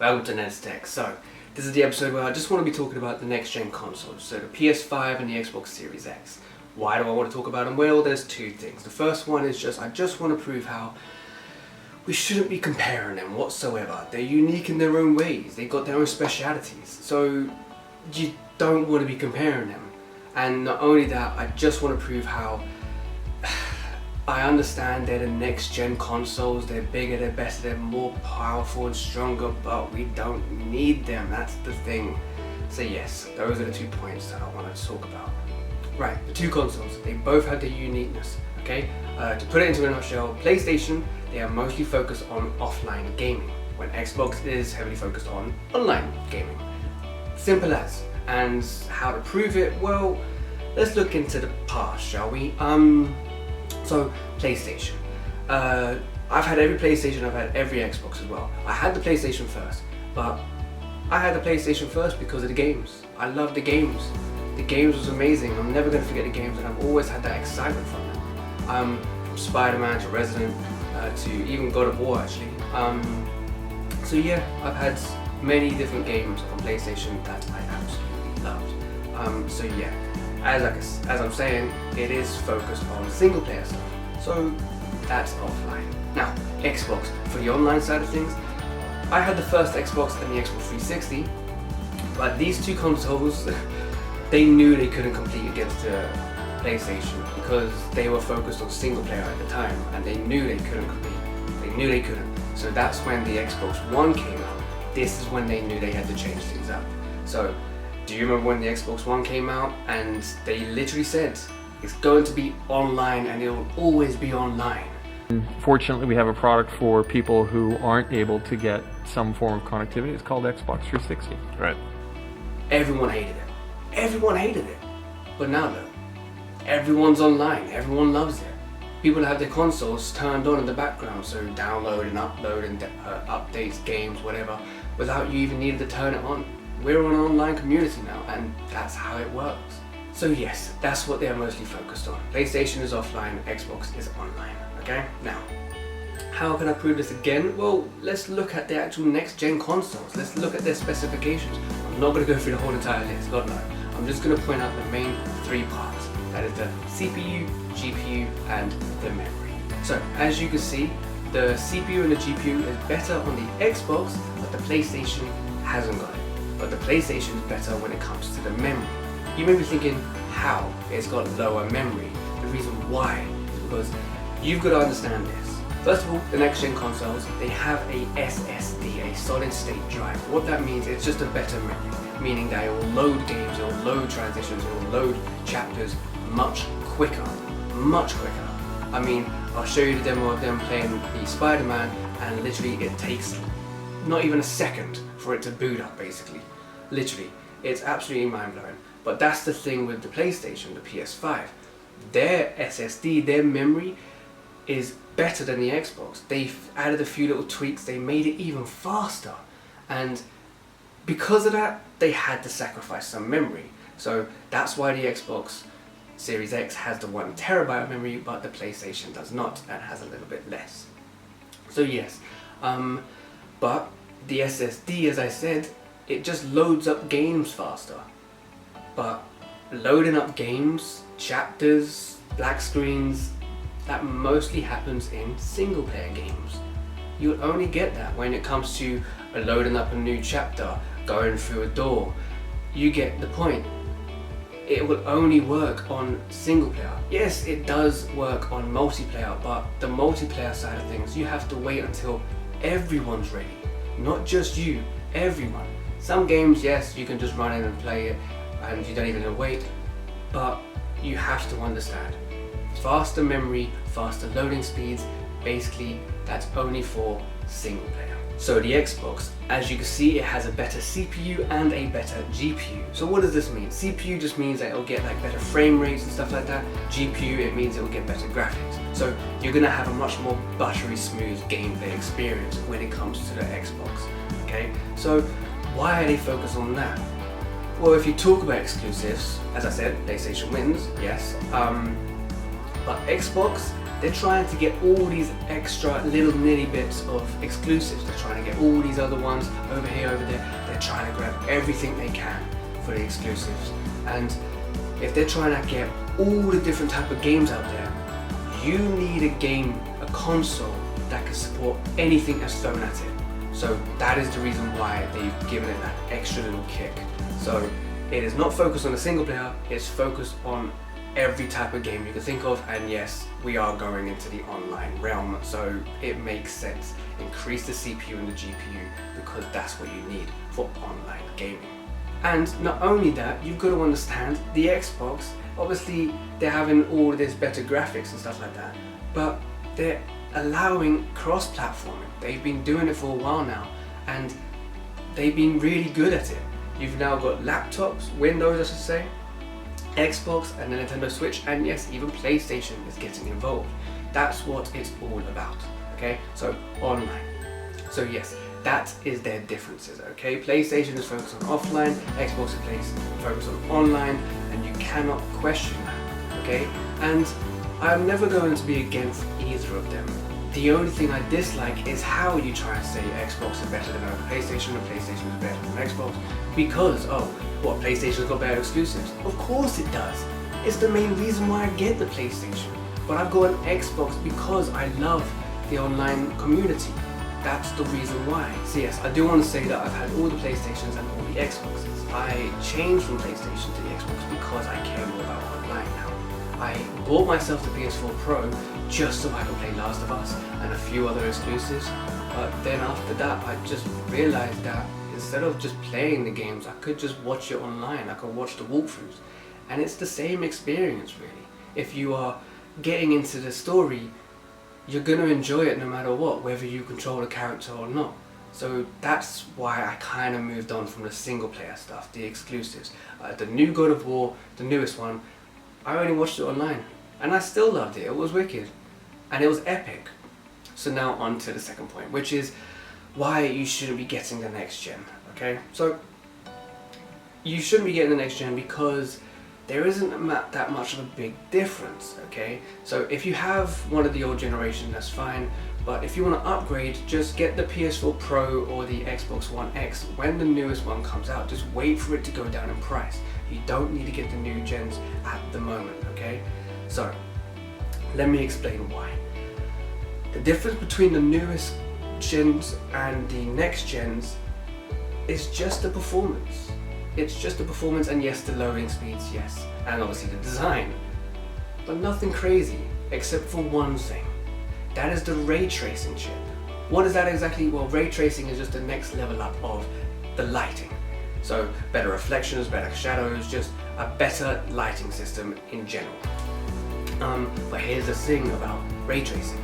Welcome to Ned's Tech. So, this is the episode where I just want to be talking about the next gen consoles, so the PS5 and the Xbox Series X. Why do I want to talk about them? Well, there's two things. The first one is I just want to prove how we shouldn't be comparing them whatsoever. They're unique in their own ways. They've got their own specialities. So, you don't want to be comparing them. And not only that, I just want to prove how I understand they're the next gen consoles, they're bigger, they're better, they're more powerful and stronger, but we don't need them, that's the thing. So yes, those are the 2 points that I wanted to talk about. Right, the two consoles, they both have their uniqueness, okay? To put it into a nutshell, PlayStation, they are mostly focused on offline gaming, when Xbox is heavily focused on online gaming. Simple as. And how to prove it? Well, let's look into the past, shall we? So, PlayStation. I've had every PlayStation, I've had every Xbox as well. I had the PlayStation first, but I had the PlayStation first because of the games. I loved the games. The games was amazing. I'm never going to forget the games, and I've always had that excitement from them. From Spider-Man to Resident, to even God of War actually. So yeah, I've had many different games on PlayStation that I absolutely loved. So yeah. As I'm saying, it is focused on single player stuff, so that's offline. Now, Xbox, for the online side of things, I had the first Xbox and the Xbox 360, but these two consoles, they knew they couldn't compete against the PlayStation because they were focused on single player at the time, and they knew they couldn't compete. They knew they couldn't. So that's when the Xbox One came out. This is when they knew they had to change things up. So, do you remember when the Xbox One came out and they literally said it's going to be online and it'll always be online? Fortunately, we have a product for people who aren't able to get some form of connectivity. It's called Xbox 360. Right. Everyone hated it. Everyone hated it. But now look, everyone's online. Everyone loves it. People have their consoles turned on in the background, so download and upload and updates, games, whatever, without you even needing to turn it on. We're an online community now, and that's how it works. So yes, that's what they're mostly focused on. PlayStation is offline, Xbox is online, okay? Now, how can I prove this again? Well, let's look at the actual next-gen consoles. Let's look at their specifications. I'm not going to go through the whole entire list, God no. I'm just going to point out the main three parts. That is the CPU, GPU, and the memory. So, as you can see, the CPU and the GPU is better on the Xbox, but the PlayStation hasn't got it. But the PlayStation is better when it comes to the memory. You may be thinking, how? It's got lower memory. The reason why is because you've got to understand this. First of all, the next gen consoles, they have a SSD, a solid state drive. What that means, it's just a better memory, meaning that it will load games, it will load transitions, it will load chapters much quicker. Much quicker. I mean, I'll show you the demo of them playing the Spider-Man, and literally it takes not even a second for it to boot up, basically. Literally, it's absolutely mind-blowing. But that's the thing with the PlayStation, the PS5. Their SSD, their memory, is better than the Xbox. They've added a few little tweaks, they made it even faster. And because of that, they had to sacrifice some memory. So that's why the Xbox Series X has the 1 terabyte of memory, but the PlayStation does not, and has a little bit less. So yes, but the SSD, as I said, it just loads up games faster. But loading up games, chapters, black screens, that mostly happens in single player games. You'll only get that when it comes to loading up a new chapter, going through a door. You get the point. It will only work on single player. Yes, it does work on multiplayer, but the multiplayer side of things, you have to wait until everyone's ready. Not just you, everyone. Some games, yes, you can just run in and play it and you don't even need to wait, but you have to understand. Faster memory, faster loading speeds, basically that's only for single player. So the Xbox, as you can see, it has a better CPU and a better GPU. So what does this mean? CPU just means that it'll get like better frame rates and stuff like that. GPU, it means it will get better graphics. So you're gonna have a much more buttery smooth gameplay experience when it comes to the Xbox, okay? So why are they focused on that? Well, if you talk about exclusives, as I said, PlayStation wins, yes. But Xbox, they're trying to get all these extra little nitty bits of exclusives. They're trying to get all these other ones over here, over there. They're trying to grab everything they can for the exclusives. And if they're trying to get all the different type of games out there, you need a console that can support anything that's thrown at it. So that is the reason why they've given it that extra little kick. So it is not focused on a single player, it's focused on every type of game you can think of, and yes, we are going into the online realm, so it makes sense. Increase the CPU and the GPU because that's what you need for online gaming. And not only that, you've got to understand the Xbox, obviously they're having all this better graphics and stuff like that, but they're allowing cross-platforming. They've been doing it for a while now, and they've been really good at it. You've now got laptops, Windows I should say, Xbox and the Nintendo Switch, and yes, even PlayStation is getting involved. That's what it's all about, okay? So online. So yes, that is their differences, okay? PlayStation is focused on offline, Xbox is focused on online, and you cannot question that, okay? And I'm never going to be against either of them. The only thing I dislike is how you try and say Xbox is better than PlayStation and PlayStation is better than Xbox because, oh, what, PlayStation's got better exclusives? Of course it does. It's the main reason why I get the PlayStation. But I've got an Xbox because I love the online community. That's the reason why. So yes, I do want to say that I've had all the PlayStations and all the Xboxes. I changed from PlayStation to the Xbox because I care more about online now. I bought myself the PS4 Pro just so I could play Last of Us and a few other exclusives, but then after that I just realized that instead of just playing the games, I could just watch it online, I could watch the walkthroughs, and it's the same experience really. If you are getting into the story, you're going to enjoy it no matter what, whether you control the character or not. So that's why I kind of moved on from the single player stuff, the exclusives. The new God of War, the newest one, I only watched it online, and I still loved it. It was wicked, and it was epic. So now on to the second point, which is why you shouldn't be getting the next gen, okay? So you shouldn't be getting the next gen because there isn't that much of a big difference, okay? So if you have one of the old generation, that's fine, but if you want to upgrade, just get the PS4 Pro or the Xbox One X when the newest one comes out. Just wait for it to go down in price. You don't need to get the new gens at the moment, okay? So let me explain why. The difference between the newest gens and the next gens is just the performance. It's just the performance, and yes, the loading speeds, yes, and obviously the design, but nothing crazy except for one thing. That is the ray tracing chip. What is that exactly? Well, ray tracing is just the next level up of the lighting. So better reflections, better shadows, just a better lighting system in general. But here's the thing about ray tracing.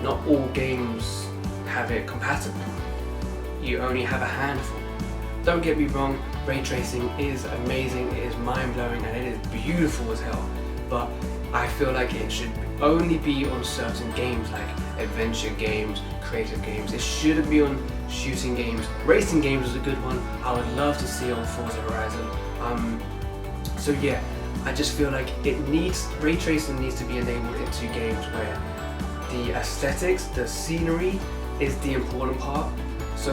Not all games have it compatible. You only have a handful. Don't get me wrong, ray tracing is amazing, it is mind-blowing, and it is beautiful as hell. But I feel like it should only be on certain games, like adventure games, creative games. It shouldn't be on shooting games. Racing games is a good one. I would love to see on Forza Horizon. So yeah, I just feel like ray tracing needs to be enabled into games where the aesthetics, the scenery is the important part. So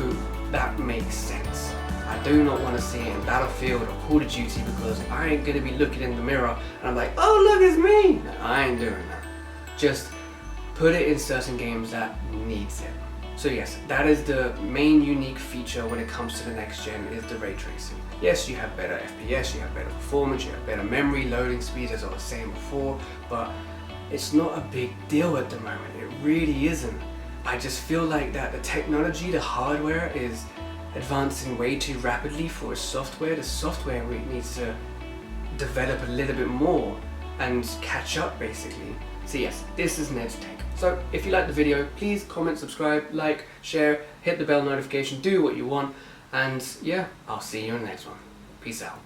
that makes sense. I do not want to see it in Battlefield or Call of Duty because I ain't going to be looking in the mirror and I'm like, oh look, it's me! No, I ain't doing that. Just put it in certain games that needs it. So yes, that is the main unique feature when it comes to the next gen, is the ray tracing. Yes, you have better FPS, you have better performance, you have better memory, loading speed, as I was saying before, but it's not a big deal at the moment. It really isn't. I just feel like that the technology, the hardware is advancing way too rapidly for software. The software needs to develop a little bit more and catch up basically. So yes, this is Ned's take. So if you like the video, please comment, subscribe, like, share, hit the bell notification, do what you want, and yeah, I'll see you in the next one. Peace out.